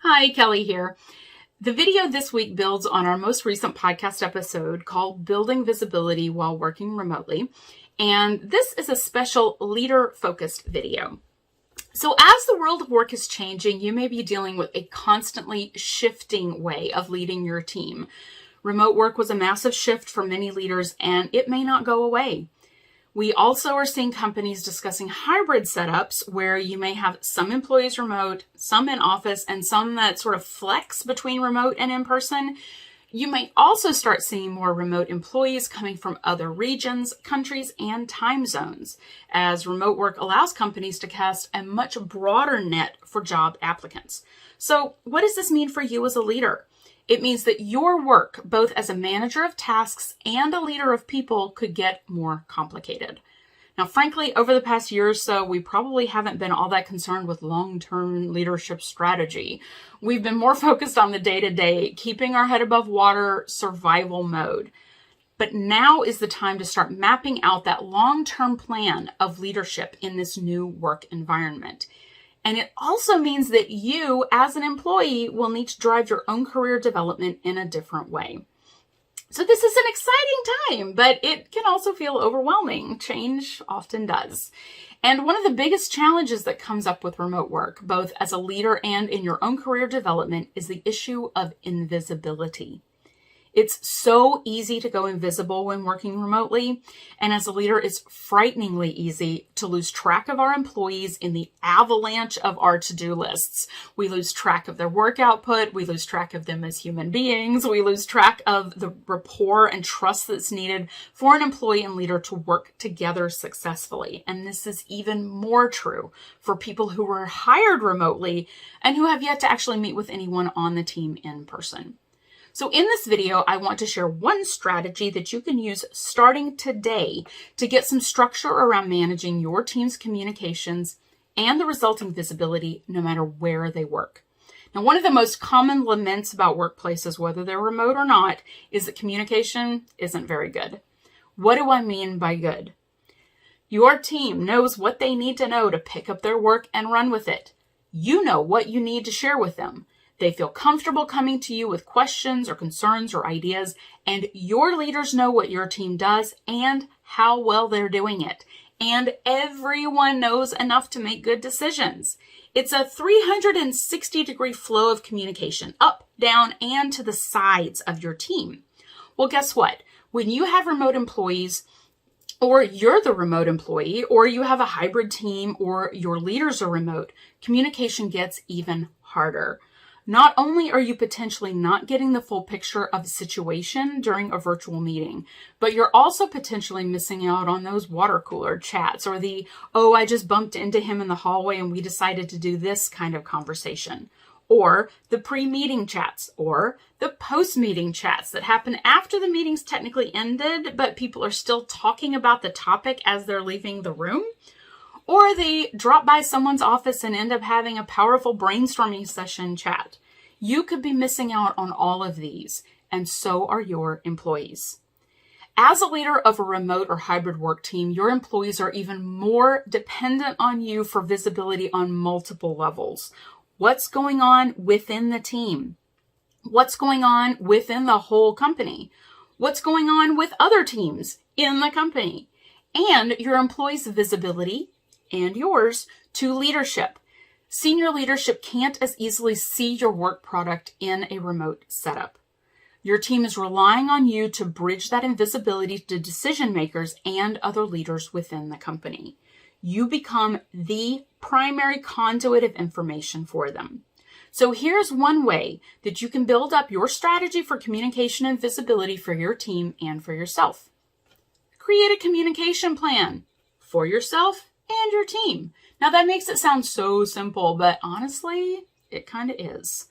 Hi, Kelly here. The video this week builds on our most recent podcast episode called Building Visibility While Working Remotely. And this is a special leader-focused video. So as the world of work is changing, you may be dealing with a constantly shifting way of leading your team. Remote work was a massive shift for many leaders, and it may not go away. We also are seeing companies discussing hybrid setups where you may have some employees remote, some in office, and some that sort of flex between remote and in person. You might also start seeing more remote employees coming from other regions, countries, and time zones, as remote work allows companies to cast a much broader net for job applicants. So what does this mean for you as a leader? It means that your work, both as a manager of tasks and a leader of people, could get more complicated. Now, frankly, over the past year or so, we probably haven't been all that concerned with long-term leadership strategy. We've been more focused on the day-to-day, keeping our head above water, survival mode. But now is the time to start mapping out that long-term plan of leadership in this new work environment. And it also means that you, as an employee, will need to drive your own career development in a different way. So this is an exciting time, but it can also feel overwhelming. Change often does. And one of the biggest challenges that comes up with remote work, both as a leader and in your own career development, is the issue of invisibility. It's so easy to go invisible when working remotely, and as a leader, it's frighteningly easy to lose track of our employees in the avalanche of our to-do lists. We lose track of their work output, we lose track of them as human beings, we lose track of the rapport and trust that's needed for an employee and leader to work together successfully. And this is even more true for people who were hired remotely and who have yet to actually meet with anyone on the team in person. So in this video, I want to share one strategy that you can use starting today to get some structure around managing your team's communications and the resulting visibility no matter where they work. Now, one of the most common laments about workplaces, whether they're remote or not, is that communication isn't very good. What do I mean by good? Your team knows what they need to know to pick up their work and run with it. You know what you need to share with them. They feel comfortable coming to you with questions or concerns or ideas, and your leaders know what your team does and how well they're doing it. And everyone knows enough to make good decisions. It's a 360-degree flow of communication, up, down, and to the sides of your team. Well, guess what? When you have remote employees, or you're the remote employee, or you have a hybrid team, or your leaders are remote, communication gets even harder. Not only are you potentially not getting the full picture of the situation during a virtual meeting, but you're also potentially missing out on those water cooler chats or the, oh, I just bumped into him in the hallway and we decided to do this kind of conversation, or the pre-meeting chats or the post-meeting chats that happen after the meeting's technically ended, but people are still talking about the topic as they're leaving the room. Or they drop by someone's office and end up having a powerful brainstorming session chat. You could be missing out on all of these, and so are your employees. As a leader of a remote or hybrid work team, your employees are even more dependent on you for visibility on multiple levels. What's going on within the team? What's going on within the whole company? What's going on with other teams in the company? And your employees' visibility and yours to leadership. Senior leadership can't as easily see your work product in a remote setup. Your team is relying on you to bridge that invisibility to decision makers and other leaders within the company. You become the primary conduit of information for them. So here's one way that you can build up your strategy for communication and visibility for your team and for yourself. Create a communication plan for yourself and your team. Now that makes it sound so simple, but honestly, it kind of is.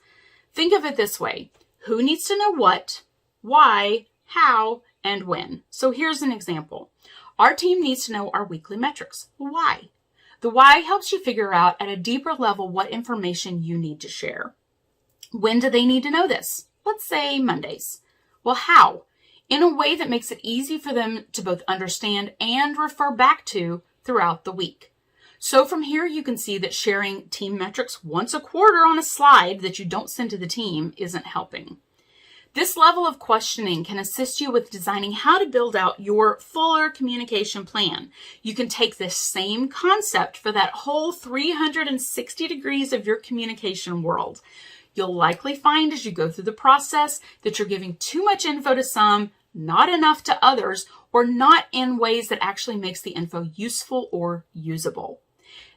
Think of it this way. Who needs to know what, why, how, and when? So here's an example. Our team needs to know our weekly metrics. Why? The why helps you figure out at a deeper level what information you need to share. When do they need to know this? Let's say Mondays. Well, how? In a way that makes it easy for them to both understand and refer back to throughout the week. So from here, you can see that sharing team metrics once a quarter on a slide that you don't send to the team isn't helping. This level of questioning can assist you with designing how to build out your fuller communication plan. You can take this same concept for that whole 360 degrees of your communication world. You'll likely find as you go through the process that you're giving too much info to some, not enough to others, or not in ways that actually makes the info useful or usable.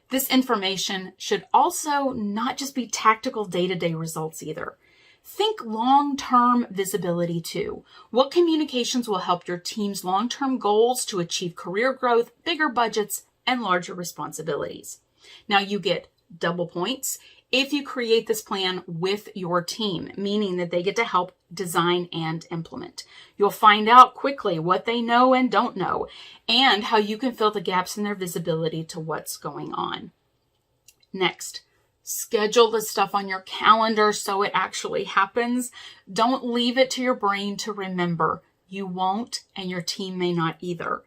This information should also not just be tactical day-to-day results either. Think long-term visibility too. What communications will help your team's long-term goals to achieve career growth, bigger budgets, and larger responsibilities? Now you get double points if you create this plan with your team, meaning that they get to help design and implement. You'll find out quickly what they know and don't know, and how you can fill the gaps in their visibility to what's going on. Next, schedule this stuff on your calendar so it actually happens. Don't leave it to your brain to remember. You won't, and your team may not either.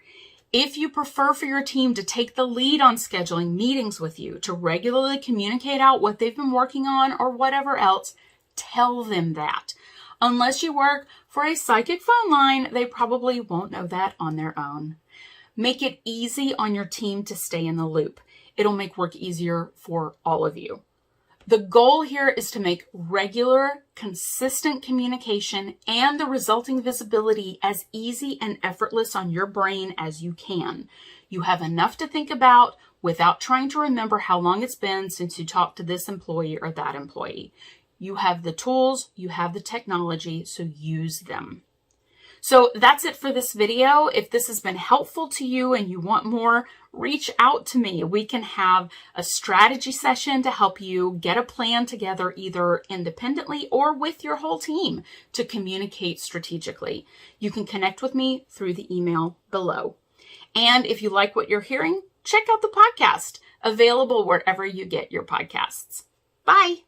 If you prefer for your team to take the lead on scheduling meetings with you, to regularly communicate out what they've been working on or whatever else, tell them that. Unless you work for a psychic phone line, they probably won't know that on their own. Make it easy on your team to stay in the loop. It'll make work easier for all of you. The goal here is to make regular, consistent communication and the resulting visibility as easy and effortless on your brain as you can. You have enough to think about without trying to remember how long it's been since you talked to this employee or that employee. You have the tools, you have the technology, so use them. So that's it for this video. If this has been helpful to you and you want more, reach out to me. We can have a strategy session to help you get a plan together either independently or with your whole team to communicate strategically. You can connect with me through the email below. And if you like what you're hearing, check out the podcast, available wherever you get your podcasts. Bye.